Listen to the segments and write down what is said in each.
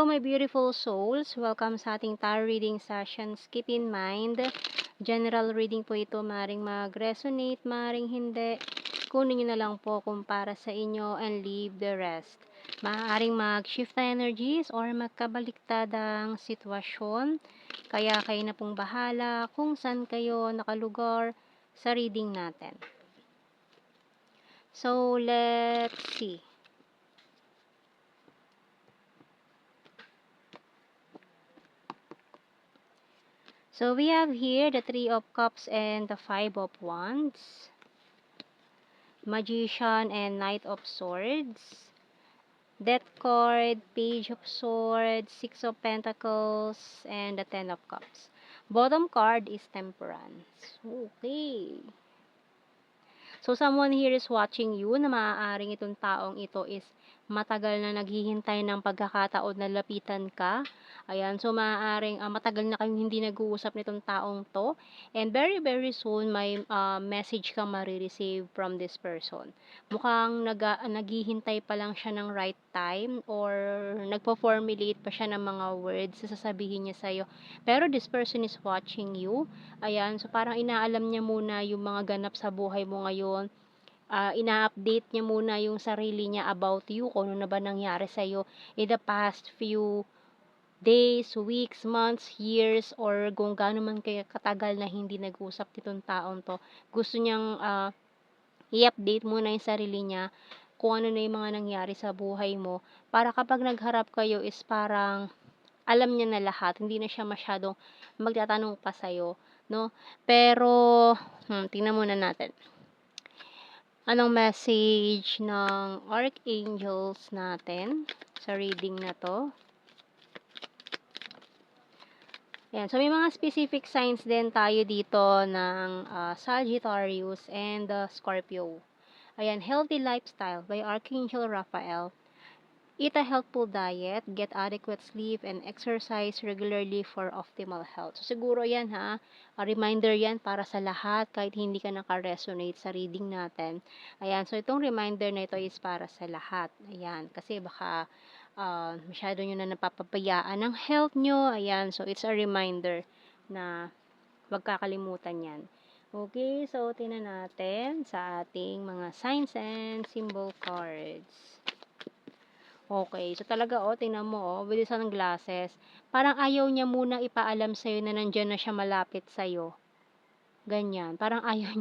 Hello my beautiful souls! Welcome sa ating tarot reading sessions. Keep in mind, general reading po ito, maaaring mag-resonate, maaaring hindi. Kunin nyo na lang po kung para sa inyo and leave the rest. Maaaring mag-shift na energies or magkabaliktadang sitwasyon. Kaya kayo na pong bahala kung saan kayo nakalugar sa reading natin. So, let's see. So, we have here the Three of Cups and the Five of Wands, Magician and Knight of Swords, Death card, Page of Swords, Six of Pentacles, and the Ten of Cups. Bottom card is Temperance. Okay. So, someone here is watching you na maaaring itong taong ito is matagal na naghihintay ng pagkakataon na lapitan ka. Ayan, so maaaring matagal na kayong hindi nag-uusap nitong taong to. And very, very soon, may message kang marireceive from this person. Mukhang naghihintay pa lang siya ng right time or nagpo-formulate pa siya ng mga words na sasabihin niya sa'yo. Pero this person is watching you. Ayan, so parang inaalam niya muna yung mga ganap sa buhay mo ngayon. Ina-update niya muna yung sarili niya about you, kung ano na ba nangyari sa'yo in the past few days, weeks, months, years, or kung gaano man kayo katagal na hindi nag-usap nitong taong to. Gusto niyang i-update muna yung sarili niya kung ano na yung mga nangyari sa buhay mo, para kapag nagharap kayo is parang alam niya na lahat, hindi na siya masyadong magtatanong pa sa'yo, no? Pero, tingnan muna natin. Anong message ng Archangels natin sa reading na to? Ayan, so may mga specific signs din tayo dito ng Sagittarius and Scorpio. Ayan, Healthy Lifestyle by Archangel Raphael. Eat a healthful diet, get adequate sleep, and exercise regularly for optimal health. So, siguro yan a reminder yan para sa lahat kahit hindi ka naka-resonate sa reading natin. Ayan, so itong reminder na ito is para sa lahat. Ayan, kasi baka masyado nyo na napapabayaan ang health nyo. Ayan, so it's a reminder na huwag kakalimutan yan. Okay, so tingnan natin sa ating mga signs and symbol cards. Okay, so talaga tingnan mo with the sunglasses, parang ayaw niya munang ipaalam sa'yo na nandiyan na siya malapit sa'yo. Ganyan, parang ayaw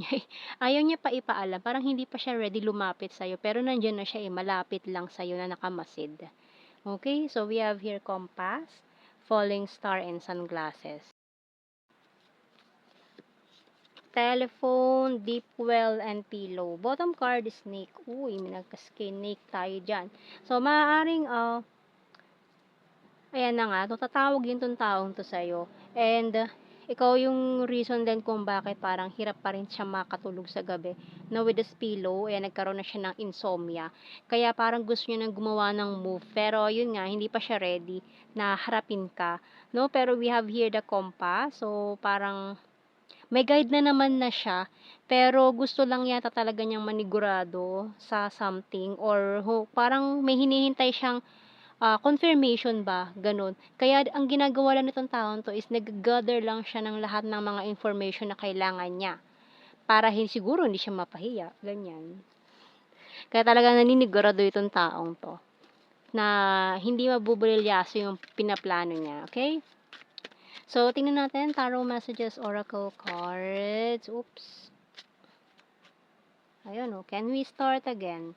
niya pa ipaalam, parang hindi pa siya ready lumapit sa'yo, pero nandiyan na siya malapit lang sa'yo na nakamasid. Okay, so we have here compass, falling star, and sunglasses. Telephone, deep well, and pillow. Bottom card is snake. Uy, may nagka-snake tayo dyan. So, maaaring, ayan na nga, tatawag din tong taong to sa'yo. And, ikaw yung reason din kung bakit parang hirap pa rin siya makatulog sa gabi. Na with this pillow, ayan, nagkaroon na siya ng insomnia. Kaya parang gusto niya nang gumawa ng move. Pero, yun nga, hindi pa siya ready na harapin ka. No? Pero we have here the compass. So, parang may guide na naman na siya, pero gusto lang yata talaga niyang manigurado sa something or parang may hinihintay siyang confirmation ba, ganun. Kaya ang ginagawa lang nitong taon to is nag-gather lang siya ng lahat ng mga information na kailangan niya para siguro hindi siya mapahiya, ganyan. Kaya talaga naninigurado itong taong to na hindi mabubrilyaso yung pinaplano niya, okay? So, tingnan natin, Tarot Messages, Oracle Cards. Oops. Ayun, can we start again?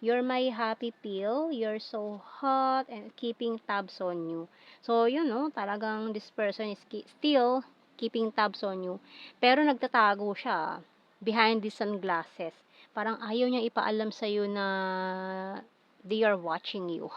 You're my happy pill. You're so hot and keeping tabs on you. So, talagang this person is still keeping tabs on you. Pero nagtatago siya behind the sunglasses. Parang ayaw niya ipaalam sa'yo na they are watching you.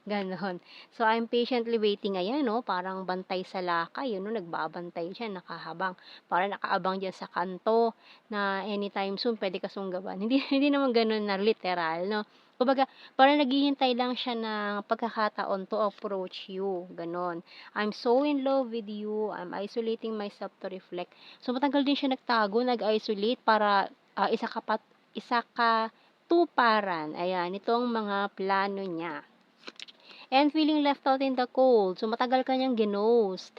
Ganon. So, I'm patiently waiting. Ayan, parang bantay sa lakay. Nagbabantay siya, nakahabang. Parang nakaabang dyan sa kanto na anytime soon, pwede ka sunggaban. Hindi naman ganon na literal, no? Kumbaga, parang naghihintay lang siya ng pagkakataon to approach you. Ganon. I'm so in love with you. I'm isolating myself to reflect. So, matagal din siya nagtago, nag-isolate para isa ka tuparan. Ayan, itong mga plano niya. And feeling left out in the cold. So, matagal ka niyang ginost.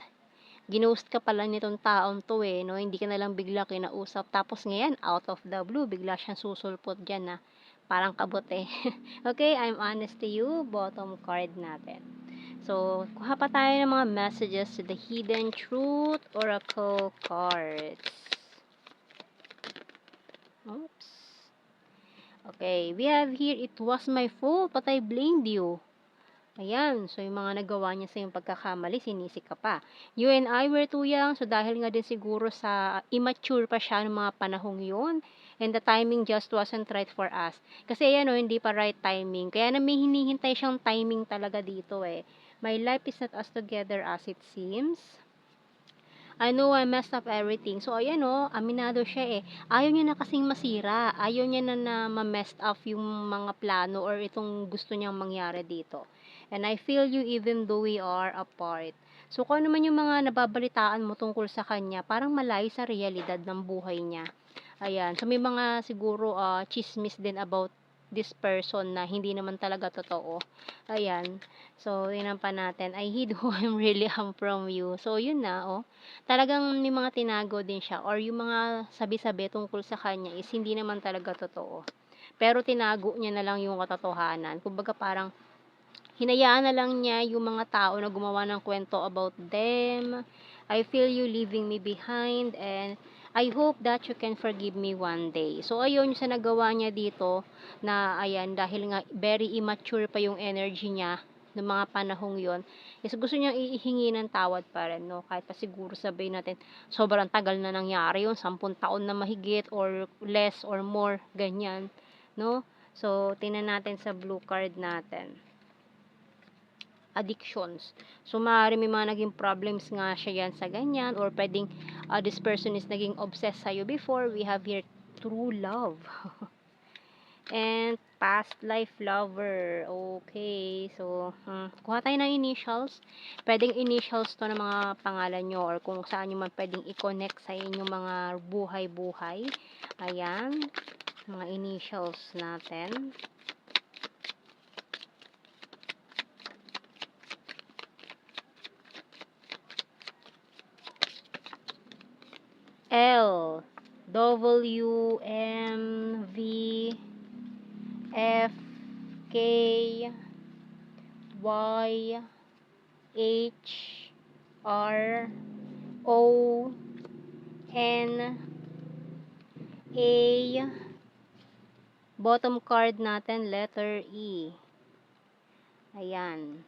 Ginost ka pala nitong taong to eh, no? Hindi ka na lang bigla kinausap. Tapos ngayon, out of the blue, bigla siyang susulpot dyan na parang kabot eh. Okay, I'm honest to you. Bottom card natin. So, kuha pa tayo ng mga messages to the Hidden Truth Oracle cards. Oops. Okay, we have here, it was my fault, but I blamed you. Ayan, so yung mga nagawa niya sa yung pagkakamali, sinisi ka pa. You and I were too young, so dahil nga din siguro sa immature pa siya ng mga panahong yun, and the timing just wasn't right for us. Kasi ayan o, hindi pa right timing. Kaya na may hinihintay siyang timing talaga dito eh. My life is not as together as it seems. I know I messed up everything. So, ayan o, aminado siya eh. Ayaw niya na kasing masira. Ayaw niya na ma-messed up yung mga plano or itong gusto niyang mangyari dito. And I feel you even though we are apart. So, kung ano man yung mga nababalitaan mo tungkol sa kanya, parang malayo sa realidad ng buhay niya. Ayan. So, may mga siguro chismis din about this person na hindi naman talaga totoo. Ayan. So, tingnan pa natin. I hid who I'm really am from you. So, yun na, oh. Talagang may mga tinago din siya or yung mga sabi-sabi tungkol sa kanya is hindi naman talaga totoo. Pero tinago niya na lang yung katotohanan. Kumbaga parang hinayaan na lang niya yung mga tao na gumawa ng kwento about them. I feel you leaving me behind and I hope that you can forgive me one day. So, ayun sa nagawa niya dito na ayan, dahil nga very immature pa yung energy niya ng mga panahong yon is gusto niyang ihingi ng tawad pa rin, no? Kahit pa siguro sabihin natin, sobrang tagal na nangyari yun, 10 taon na mahigit or less or more, ganyan, no? So, tingnan natin sa blue card natin. Addictions. So, maaari may mga naging problems nga siya yan sa ganyan or pwedeng this person is naging obsessed sa'yo before. We have here true love. And past life lover. Okay. So, kuha tayo ng initials. Pwedeng initials to ng mga pangalan nyo or kung saan nyo man pwedeng i-connect sa inyong mga buhay-buhay. Ayan. Mga initials natin. L, W, M, V, F, K, Y, H, R, O, N, A, bottom card natin, letter E. Ayan.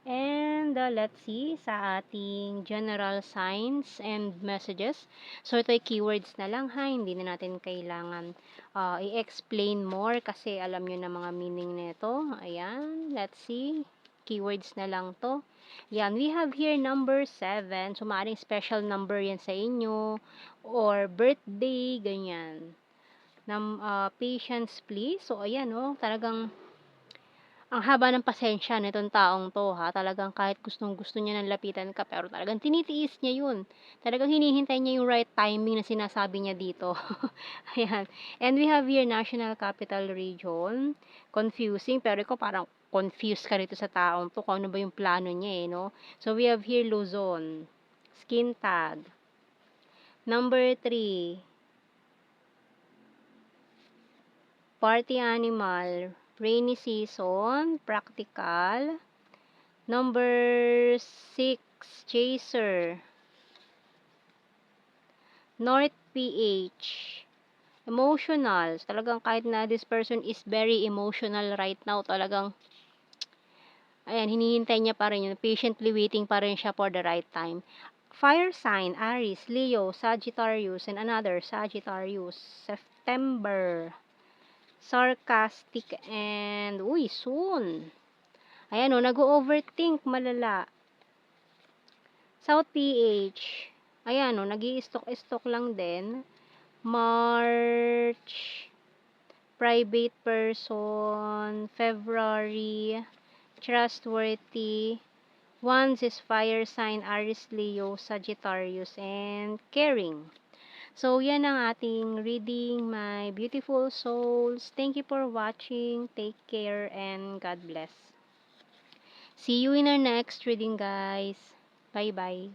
And let's see sa ating general signs and messages. So, ito ay keywords na lang ha. Hindi na natin kailangan i-explain more kasi alam nyo na mga meaning nito. Ayan. Let's see. Keywords na lang to. Yan. We have here number 7. So, maaaring special number yan sa inyo. Or birthday. Ganyan. Patience please. So, ayan oh. Talagang ang haba ng pasensya nitong taong 'to, ha. Talagang kahit gustong-gusto niya ng lapitan ka, pero talagang tinitiis niya 'yun. Talagang hinihintay niya yung right timing na sinasabi niya dito. Ayan. And we have here National Capital Region. Confusing, pero ikaw parang confused ka rito sa taong 'to kung ano ba yung plano niya, eh, 'no. So, we have here Luzon. Skin tag. Number 3, party animal. Rainy season, practical. Number 6, chaser. North PH, emotional. Talagang kahit na this person is very emotional right now, talagang, ayan, hinihintay niya pa rin yun. Patiently waiting pa rin siya for the right time. Fire sign, Aries, Leo, Sagittarius, and another Sagittarius. September. Sarcastic and, soon. Ayan o, nag-overthink, malala. South PH. Ayan o, nag-i-stock lang din. March. Private person. February. Trustworthy. Wands is fire sign, Aries, Leo, Sagittarius, and caring. So, yan ang ating reading, my beautiful souls. Thank you for watching. Take care and God bless. See you in our next reading, guys. Bye-bye.